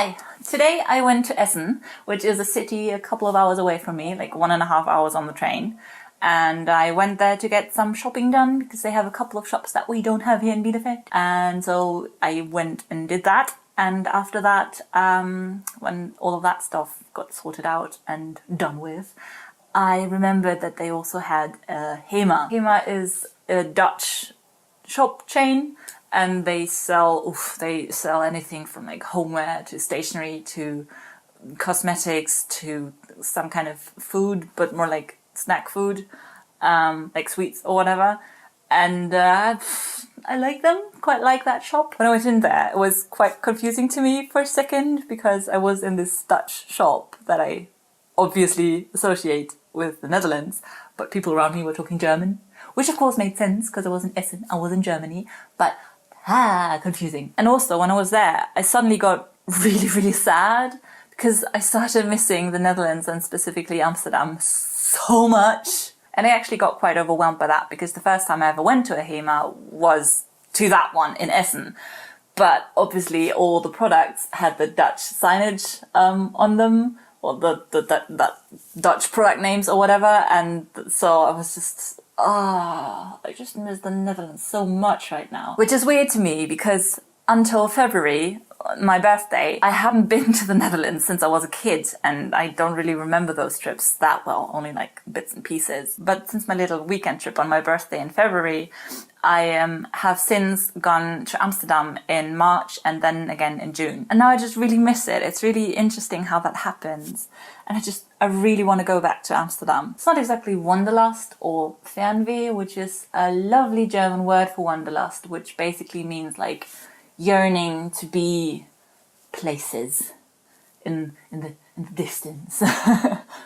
Hi! Today I went to Essen, which is a city a couple of hours away from me, like 1.5 hours on the train. And I went there to get some shopping done because they have a couple of shops that we don't have here in Bielefeld. And so I went and did that. And after that, when all of that stuff got sorted out and done with, I remembered that they also had HEMA. HEMA is a Dutch shop chain, and they sell anything from like homeware to stationery to cosmetics to some kind of food, but more like snack food, like sweets or whatever. And I like them, quite like that shop. When I went in there, it was quite confusing to me for a second because I was in this Dutch shop that I obviously associate with the Netherlands, but people around me were talking German, which of course made sense because I was in Essen, I was in Germany, but confusing. And also when I was there, I suddenly got really sad because I started missing the Netherlands and specifically Amsterdam so much. And I actually got quite overwhelmed by that because the first time I ever went to a HEMA was to that one in Essen. But obviously all the products had the Dutch signage on them, or the Dutch product names or whatever. And so I was just, I just miss the Netherlands so much right now. Which is weird to me because until February, my birthday, I hadn't been to the Netherlands since I was a kid, and I don't really remember those trips that well, only like bits and pieces. But since my little weekend trip on my birthday in February, I have since gone to Amsterdam in March and then again in June. And now I just really miss it. It's really interesting how that happens. And I really want to go back to Amsterdam. It's not exactly Wanderlust or Fernweh, which is a lovely German word for wanderlust, which basically means like yearning to be places in the distance,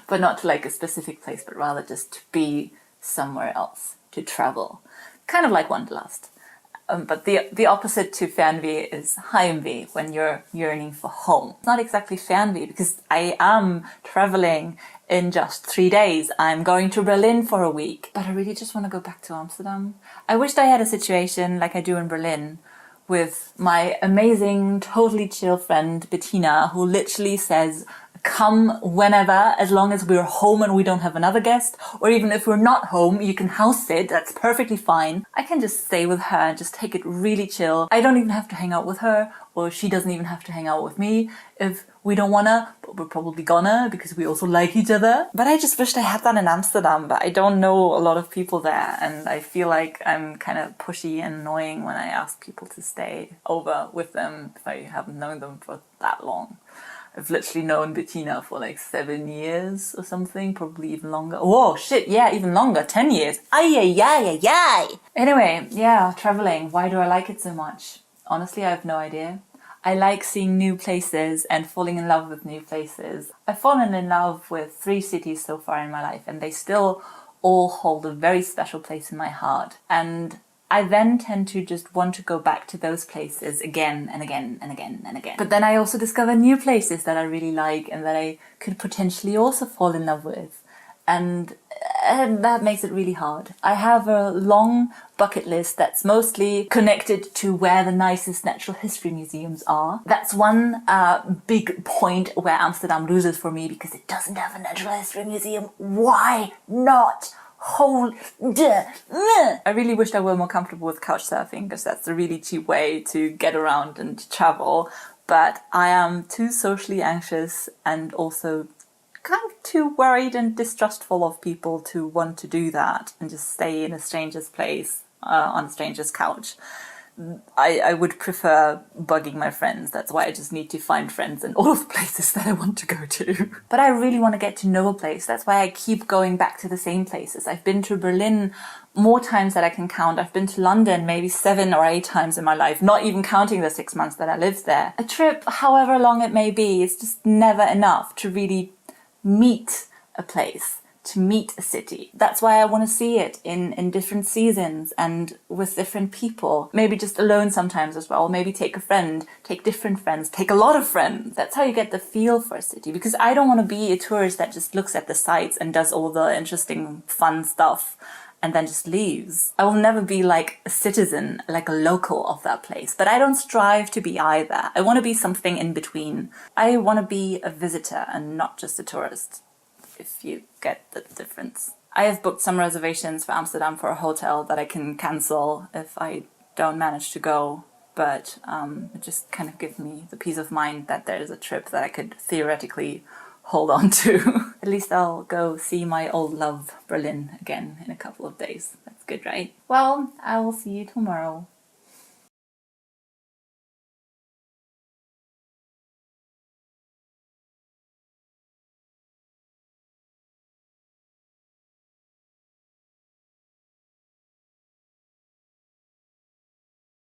but not to like a specific place, but rather just to be somewhere else, to travel, kind of like wanderlust. But the opposite to Fernweh is Heimweh, when you're yearning for home. It's not exactly Fernweh because I am traveling in just 3 days. I'm going to Berlin for a week, but I really just want to go back to Amsterdam. I wished I had a situation like I do in Berlin with my amazing, totally chill friend Bettina, who literally says, come whenever, as long as we're home and we don't have another guest, or even if we're not home, you can house sit, that's perfectly fine. I can just stay with her and just take it really chill. I don't even have to hang out with her, or she doesn't even have to hang out with me if we don't wanna, but we're probably gonna because we also like each other. But I just wished I had that in Amsterdam, but I don't know a lot of people there, and I feel like I'm kind of pushy and annoying when I ask people to stay over with them if I haven't known them for that long. I've literally known Bettina for like 7 years or something, probably even longer. Whoa, shit, yeah, even longer, 10 years. Ay. Anyway, yeah, traveling. Why do I like it so much? Honestly, I have no idea. I like seeing new places and falling in love with new places. I've fallen in love with 3 cities so far in my life, and they still all hold a very special place in my heart. And I then tend to just want to go back to those places again and again and again and again. But then I also discover new places that I really like and that I could potentially also fall in love with. And that makes it really hard. I have a long bucket list that's mostly connected to where the nicest natural history museums are. That's one big point where Amsterdam loses for me because it doesn't have a natural history museum. Why not? I really wished I were more comfortable with couch surfing because that's a really cheap way to get around and to travel, but I am too socially anxious and also kind of too worried and distrustful of people to want to do that and just stay in a stranger's place on a stranger's couch. I would prefer bugging my friends. That's why I just need to find friends in all of the places that I want to go to. But I really want to get to know a place. That's why I keep going back to the same places. I've been to Berlin more times than I can count. I've been to London maybe 7 or 8 times in my life, not even counting the 6 months that I lived there. A trip, however long it may be, is just never enough to really meet a place, to meet a city. That's why I want to see it in different seasons and with different people. Maybe just alone sometimes as well. Maybe take a friend, take different friends, take a lot of friends. That's how you get the feel for a city. Because I don't want to be a tourist that just looks at the sights and does all the interesting, fun stuff and then just leaves. I will never be like a citizen, like a local of that place, but I don't strive to be either. I want to be something in between. I want to be a visitor and not just a tourist, if you get the difference. I have booked some reservations for Amsterdam for a hotel that I can cancel if I don't manage to go, but it just kind of gives me the peace of mind that there's a trip that I could theoretically hold on to. At least I'll go see my old love Berlin again in a couple of days. That's good, right? Well, I will see you tomorrow.